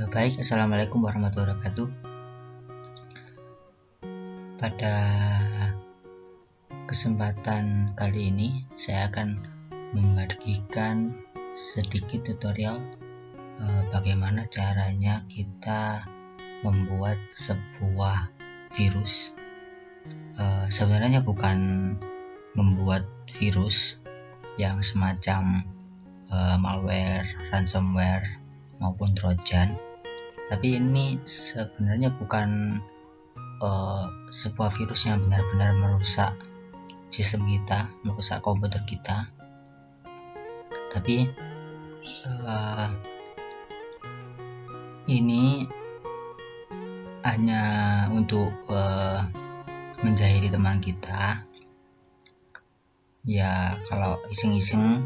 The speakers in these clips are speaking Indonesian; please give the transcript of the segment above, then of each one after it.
Baik, assalamualaikum warahmatullahi wabarakatuh. Pada kesempatan kali ini saya akan membagikan sedikit tutorial bagaimana caranya kita membuat sebuah virus. Sebenarnya bukan membuat virus yang semacam malware, ransomware maupun trojan, tapi ini sebenarnya bukan sebuah virus yang benar-benar merusak sistem kita, merusak komputer kita, tapi ini hanya untuk menjahili teman kita ya. Kalau iseng-iseng,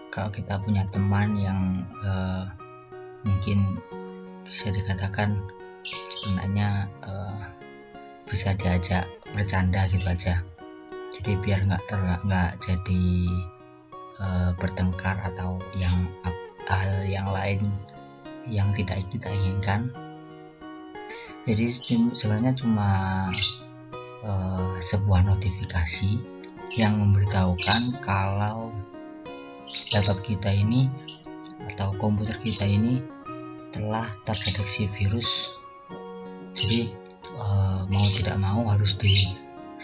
kalau kita punya teman yang mungkin bisa dikatakan sebenarnya bisa diajak bercanda gitu aja, jadi biar nggak jadi bertengkar atau hal yang lain yang tidak kita inginkan. Jadi sebenarnya cuma sebuah notifikasi yang memberitahukan kalau laptop kita ini atau komputer kita ini telah terdeteksi virus. Jadi mau tidak mau harus di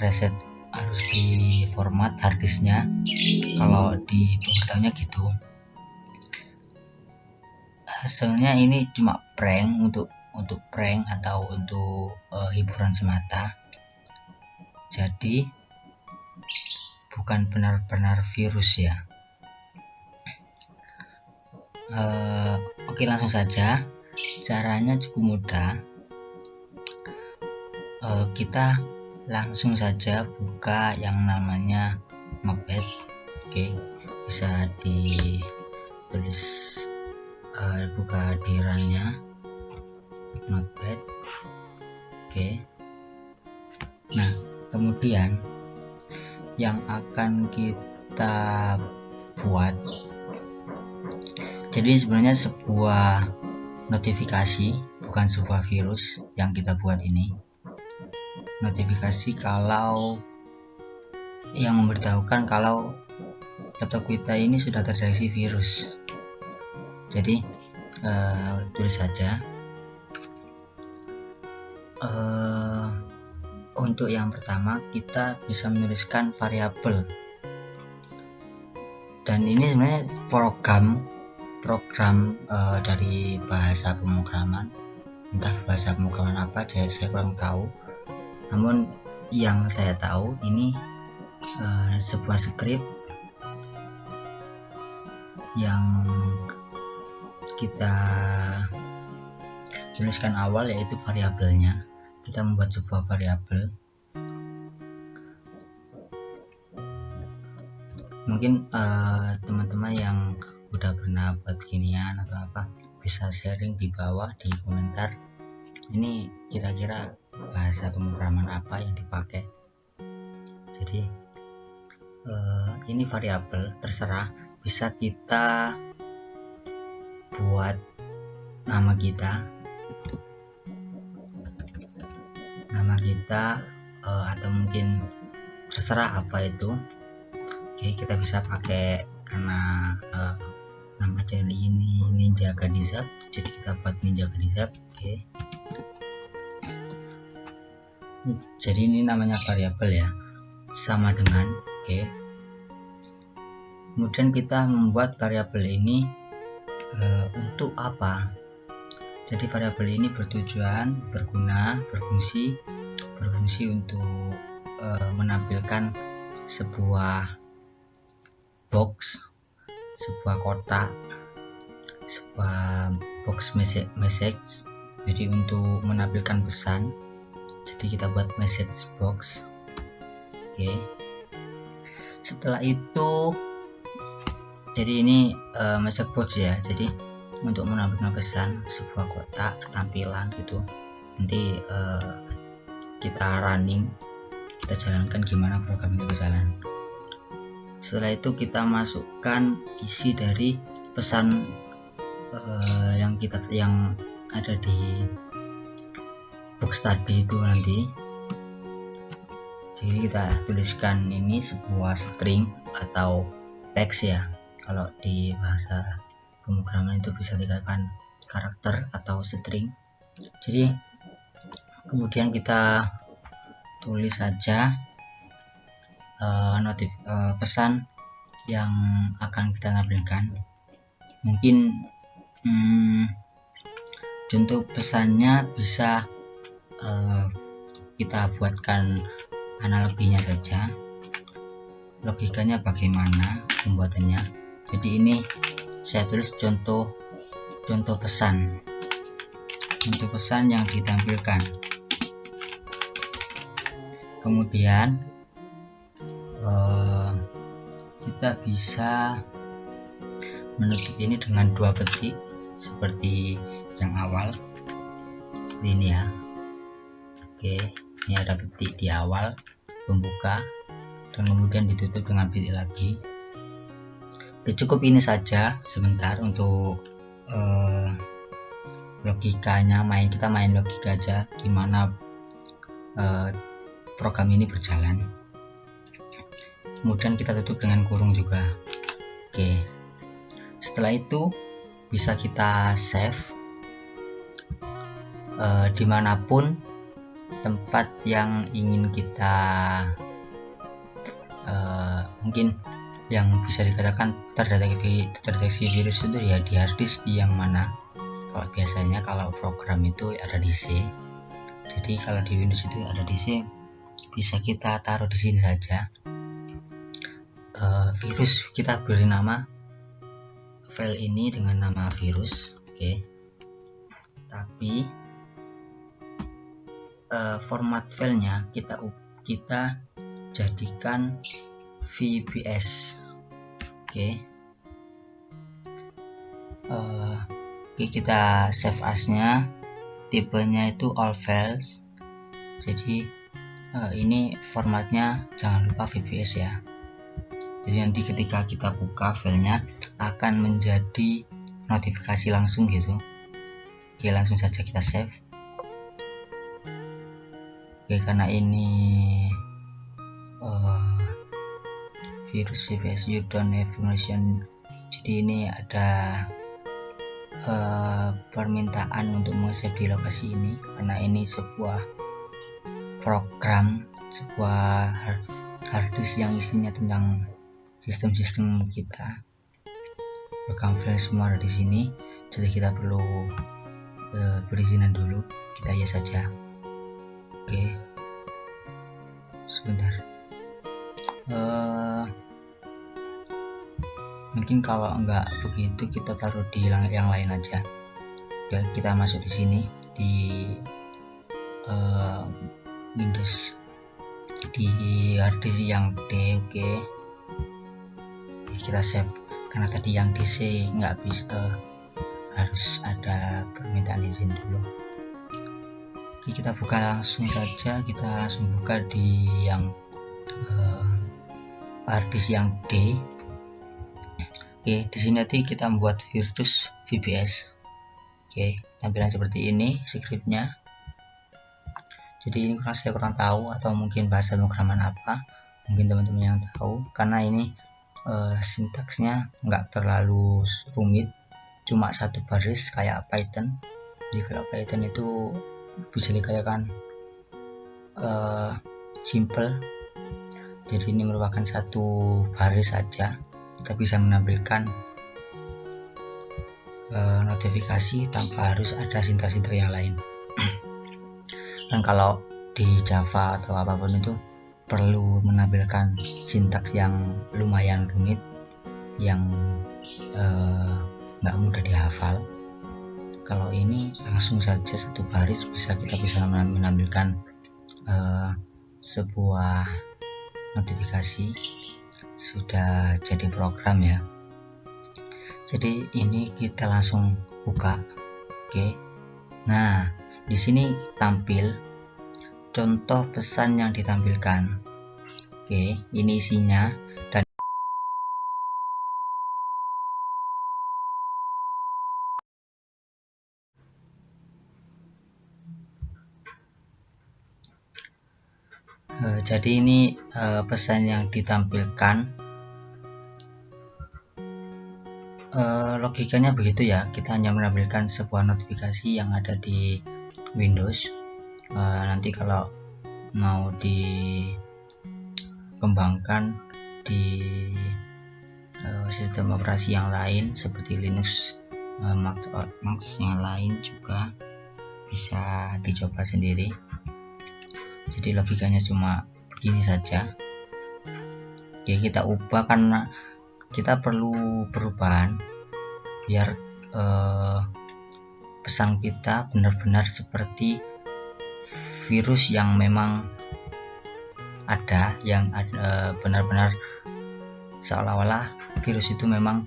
reset, harus di format harddisknya. Kalau di pemberitahunya gitu. Sebenarnya ini cuma prank, untuk prank atau untuk hiburan semata. Jadi bukan benar-benar virus ya. Oke, langsung saja. Caranya cukup mudah. Kita langsung saja buka yang namanya Notepad. Oke, bisa ditulis, buka di runnya Notepad. Oke, nah kemudian yang akan kita buat, jadi sebenarnya sebuah notifikasi, bukan sebuah virus yang kita buat ini. Notifikasi kalau yang memberitahukan kalau laptop kita ini sudah terdeteksi virus. Jadi tulis saja. Untuk yang pertama kita bisa menuliskan variabel, dan ini sebenarnya program dari bahasa pemrograman, entah bahasa pemrograman apa, saya kurang tahu. Namun yang saya tahu ini sebuah script yang kita tuliskan awal, yaitu variabelnya. Kita membuat sebuah variabel. Mungkin teman-teman yang udah pernah buat ginian atau apa bisa sharing di bawah di komentar. Ini kira-kira bahasa pemrograman apa yang dipakai. Jadi ini variabel, terserah, bisa kita buat nama kita atau mungkin terserah apa itu. Oke, kita bisa pakai karena nama channel ini Ninja Gadizap, jadi kita buat Ninja Gadizap. Oke, jadi ini namanya variabel ya, sama dengan. Oke, kemudian kita membuat variabel ini untuk apa? Jadi variabel ini berfungsi untuk menampilkan sebuah box, sebuah kotak, sebuah box message. Jadi untuk menampilkan pesan, jadi kita buat message box. Oke, setelah itu, jadi ini message box ya, jadi untuk menampilkan pesan, sebuah kotak, tampilan gitu. Nanti kita running, kita jalankan gimana program itu berjalan. Setelah itu kita masukkan isi dari pesan yang ada di box tadi itu nanti. Jadi kita tuliskan ini sebuah string atau teks ya. Kalau di bahasa pemrograman itu bisa dikatakan karakter atau string. Jadi kemudian kita tulis saja pesan yang akan kita tampilkan. Mungkin contoh pesannya bisa kita buatkan analoginya saja, logikanya bagaimana pembuatannya. Jadi ini saya tulis contoh pesan yang ditampilkan. Kemudian kita bisa menutup ini dengan 2 petik seperti yang awal, seperti ini ya. Oke, ini ada petik di awal pembuka dan kemudian ditutup dengan petik lagi. Oke, cukup ini saja sebentar untuk logikanya. Kita main logika aja gimana program ini berjalan. Kemudian kita tutup dengan kurung juga. Oke, setelah itu bisa kita save dimanapun tempat yang ingin kita mungkin yang bisa dikatakan terdeteksi virus itu ya di harddisk di yang mana. Kalau biasanya kalau program itu ada di C, jadi kalau di Windows itu ada di C, bisa kita taruh di sini saja. Virus kita beri nama file ini dengan nama virus. Oke, tapi format filenya kita jadikan VBS. Oke, kita save as-nya, tipenya itu all files. Jadi ini formatnya jangan lupa VBS ya. Jadi nanti ketika kita buka filenya akan menjadi notifikasi langsung gitu. Oke, langsung saja kita save. Oke, karena ini virus VBS you don't have information, jadi ini ada permintaan untuk meng-save di lokasi ini karena ini sebuah program, sebuah harddisk yang isinya tentang sistem-sistem kita. Program file semua ada di sini, jadi kita perlu perizinan dulu. Kita yes saja. Oke, sebentar. Mungkin kalau enggak begitu kita taruh di yang lain aja. Ya, kita masuk di sini di Windows di harddisk yang D. Oke, kita save karena tadi yang DC nggak bisa, harus ada permintaan izin dulu. Oke, kita buka langsung saja, kita langsung buka di yang harddisk yang D. Oke, di sini nanti kita membuat virus VBS. Oke, tampilan seperti ini scriptnya. Jadi ini saya kurang tahu, atau mungkin bahasa pemrograman apa, mungkin teman-teman yang tahu, karena ini sintaksnya nggak terlalu rumit, cuma 1 baris kayak Python. Jadi kalau Python itu bisa dikatakan simple. Jadi ini merupakan 1 baris saja, kita bisa menampilkan notifikasi tanpa harus ada sintaks-sintaks yang lain. Dan kalau di Java atau apapun itu perlu menampilkan sintaks yang lumayan rumit, yang nggak mudah dihafal. Kalau ini langsung saja 1 baris kita bisa menampilkan sebuah notifikasi, sudah jadi program ya. Jadi ini kita langsung buka. Oke, nah di sini tampil contoh pesan yang ditampilkan. Oke, ini isinya. Jadi ini pesan yang ditampilkan, logikanya begitu ya. Kita hanya menampilkan sebuah notifikasi yang ada di Windows. Nanti kalau mau dikembangkan di sistem operasi yang lain seperti Linux, Mac yang lain juga bisa dicoba sendiri. Jadi logikanya cuma begini saja. Oke, kita ubah karena kita perlu perubahan biar pesan kita benar-benar seperti virus yang memang ada, yang benar-benar seolah-olah virus itu memang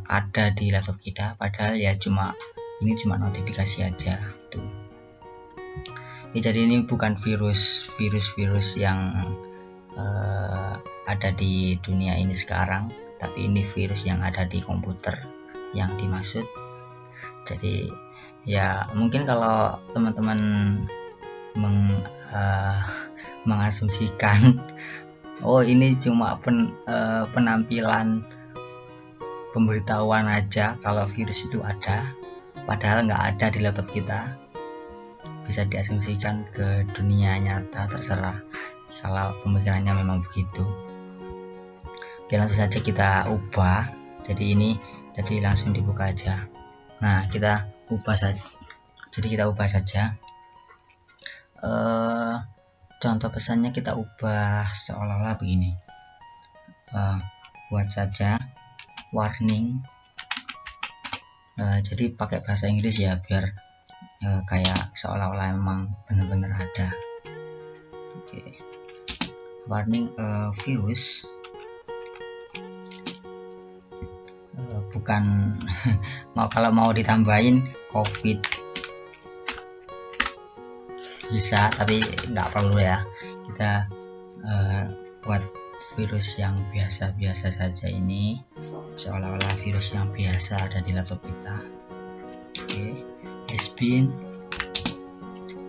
ada di laptop kita, padahal ya ini cuma notifikasi aja gitu. Ya, jadi ini bukan virus yang ada di dunia ini sekarang, tapi ini virus yang ada di komputer yang dimaksud. Jadi ya mungkin kalau teman-teman mengasumsikan oh ini cuma penampilan pemberitahuan aja kalau virus itu ada, padahal nggak ada di laptop kita, bisa diasumsikan ke dunia nyata, terserah kalau pemikirannya memang begitu. Oke, langsung saja kita ubah. Jadi langsung dibuka aja. Nah, kita ubah saja. Contoh pesannya kita ubah seolah-olah begini. Buat saja warning. Jadi pakai bahasa Inggris ya, biar kayak seolah-olah memang benar-benar ada. Oke. Warning virus, bukan kalau mau ditambahin COVID bisa, tapi nggak perlu ya. Kita buat virus yang biasa-biasa saja, ini seolah-olah virus yang biasa ada di laptop kita. Oke, has been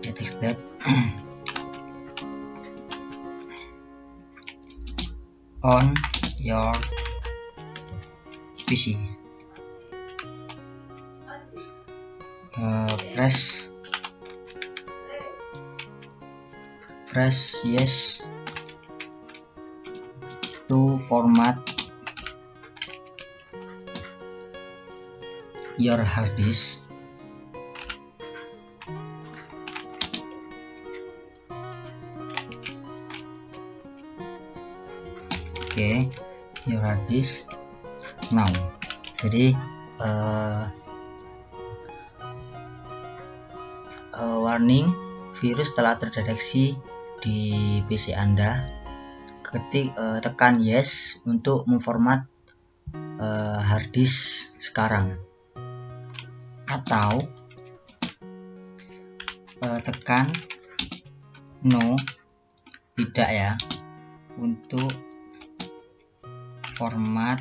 detected on your PC. Press yes to format your hard disk. Oke, your hard disk now. Jadi warning, virus telah terdeteksi di PC Anda. Tekan yes untuk memformat hard disk sekarang, atau tekan no, tidak ya, untuk format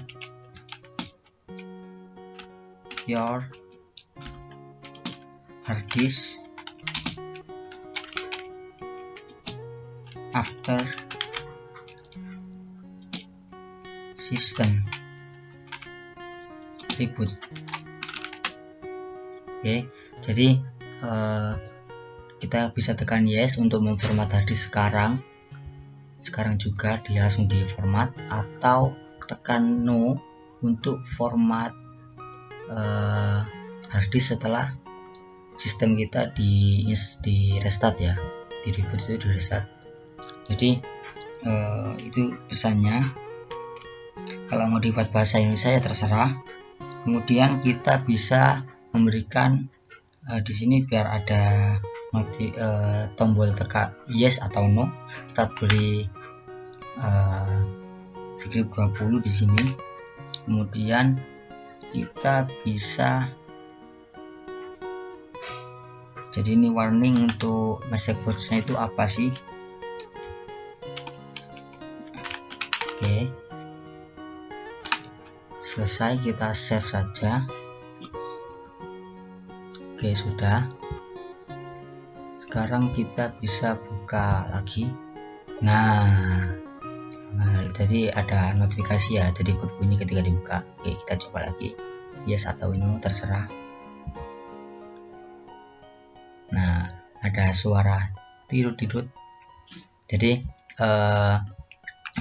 your hard disk after system reboot. Oke, jadi kita bisa tekan yes untuk memformat hard disk sekarang juga dia langsung diformat, atau tekan no untuk format hard disk setelah sistem kita di restart ya, di reboot itu di restart. Jadi itu pesannya. Kalau mau dibuat bahasa Indonesia ya terserah. Kemudian kita bisa memberikan di sini biar ada tombol tekan yes atau no. Kita beri script 20 di sini. Kemudian kita bisa, jadi ini warning untuk message box-nya itu apa sih? Oke, selesai, kita save saja. Oke, sudah. sekarang kita bisa buka lagi. Nah, jadi ada notifikasi ya, jadi berbunyi ketika dibuka. Oke, kita coba lagi, yes atau no terserah. Nah, ada suara tirut-tirut. Jadi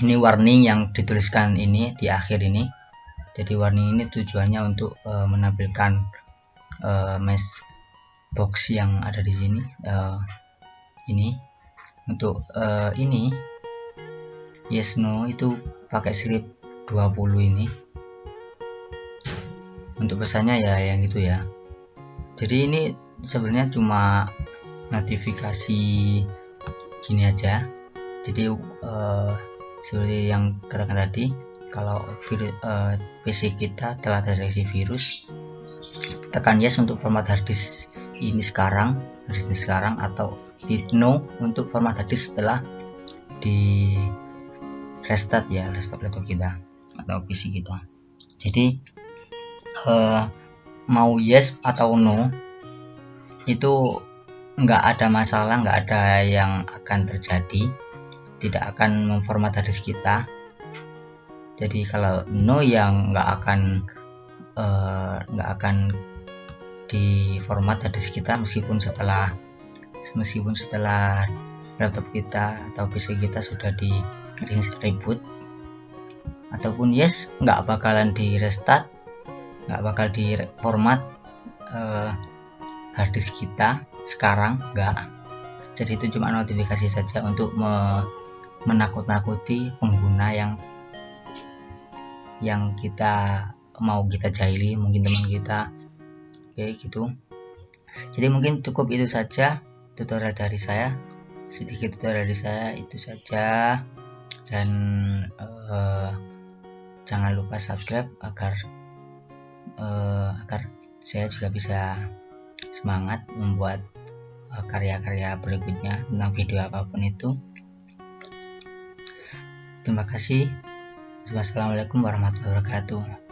ini warning yang dituliskan ini di akhir ini. Jadi warning ini tujuannya untuk menampilkan message box yang ada di sini. Ini untuk ini yes no itu pakai script 20 ini. Untuk pesannya ya yang itu ya. Jadi ini sebenarnya cuma notifikasi gini aja. Jadi seperti yang katakan tadi, kalau PC kita telah terdeteksi virus, tekan yes untuk format harddisk ini sekarang, atau hit no untuk format harddisk setelah di restart ya, restart laptop kita atau PC kita. Jadi mau yes atau no itu nggak ada masalah, nggak ada yang akan terjadi, tidak akan memformat harddisk kita. Jadi kalau no yang nggak akan di format harddisk kita meskipun setelah laptop kita atau PC kita sudah di reboot. Ataupun yes nggak bakalan di restart, nggak bakal di format harddisk kita sekarang, nggak. Jadi itu cuma notifikasi saja untuk menakut-nakuti pengguna yang kita mau kita jahili, mungkin teman kita. Oke gitu. Jadi mungkin cukup itu saja tutorial dari saya, sedikit tutorial dari saya itu saja. Dan jangan lupa subscribe agar saya juga bisa semangat membuat karya-karya berikutnya tentang video apapun itu. Terima kasih. Wassalamualaikum warahmatullahi wabarakatuh.